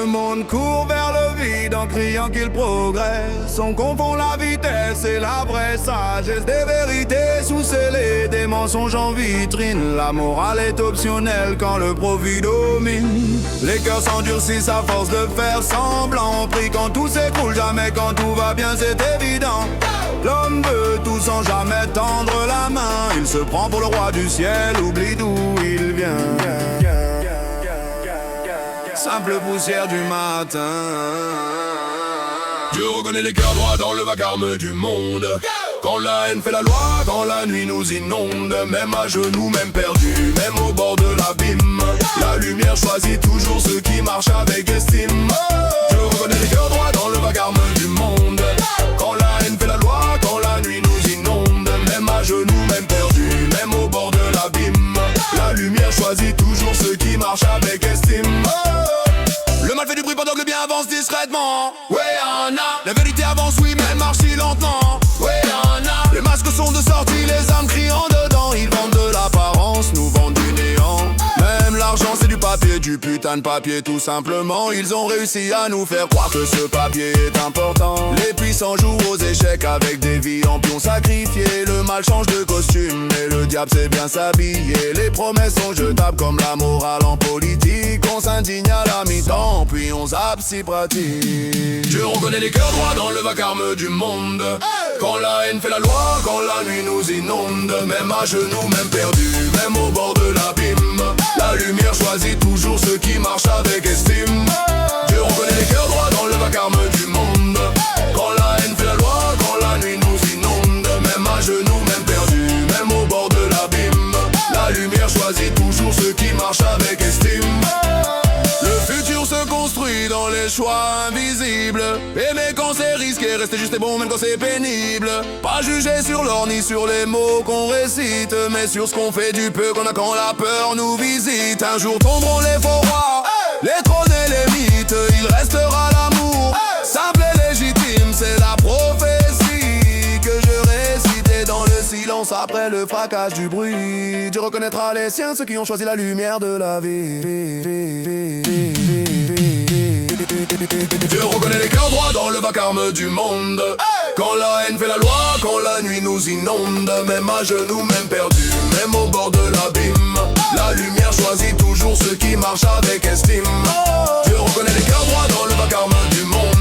monde court vers le vide en criant qu'il progresse. On confond la vitesse et la vraie sagesse. Des vérités sous-scellées, des mensonges en vitrine. La morale est optionnelle quand le profit domine. Les cœurs s'endurcissent à force de faire semblant. On prie quand tout s'écroule, jamais quand tout va bien, c'est évident. L'homme veut tout sans jamais tendre la main. Il se prend pour le roi du ciel, oublie d'où il vient. Simple poussière du matin. Je reconnais les cœurs droits dans le vacarme du monde. Quand la haine fait la loi, quand la nuit nous inonde. Même à genoux, même perdu, même au bord de l'abîme. La lumière choisit toujours ceux qui marchent avec estime. Je reconnais les cœurs droits dans le vacarme du monde. Quand la haine fait la loi, quand la nuit nous inonde. Même à genoux, même perdu, même au bord de l'abîme. La lumière choisit toujours ceux qui marchent avec estime. Le mal fait du bruit pendant que le bien avance discrètement. Ouais, y'en a. La vérité avance, oui, mais elle marche si lentement. Ouais, y'en a. Les masques sont de sortie, les âmes criant dedans. Ils vendent de l'apparence, nous vendent du néant. Même l'argent c'est du papier, du putain de papier tout simplement. Ils ont réussi à nous faire croire que ce papier est important. Les puissants jouent aux échecs avec des vies en pions sacrifiés. Le mal change de costume, mais le diable sait bien s'habiller. Les promesses sont jetables comme la morale en politique. On s'indigne à la mi-temps, puis on zappe si pratique. Je reconnais les cœurs droits dans le vacarme du monde. Quand la haine fait la loi, quand la nuit nous inonde. Même à genoux, même perdu, même au bord de l'abîme. La lumière choisit toujours ceux qui marchent avec estime. Je reconnais les cœurs droits dans le vacarme du monde. Quand la haine fait la loi, quand la nuit nous inonde. Même à genoux, même perdu, même au bord de l'abîme. La lumière choisit toujours ceux qui marchent avec estime. Le futur se construit dans les choix invisibles. Aimer quand c'est risqué, rester juste et bon même quand c'est pénible. Pas juger sur l'or ni sur les mots qu'on récite, mais sur ce qu'on fait du peu qu'on a quand la peur nous visite. Un jour tomberont les faux rois, les trônes et les mythes. Il restera l'amour, simple et légitime. C'est la prophétie que je récitais dans le silence après le fracas du bruit. Tu reconnaîtras les siens, ceux qui ont choisi la lumière de la vie. Je reconnais les cœurs droits dans le vacarme du monde. Quand la haine fait la loi, quand la nuit nous inonde. Même à genoux, même perdu, même au bord de l'abîme. La lumière choisit toujours ceux qui marchent avec estime. Je reconnais les cœurs droits dans le vacarme du monde.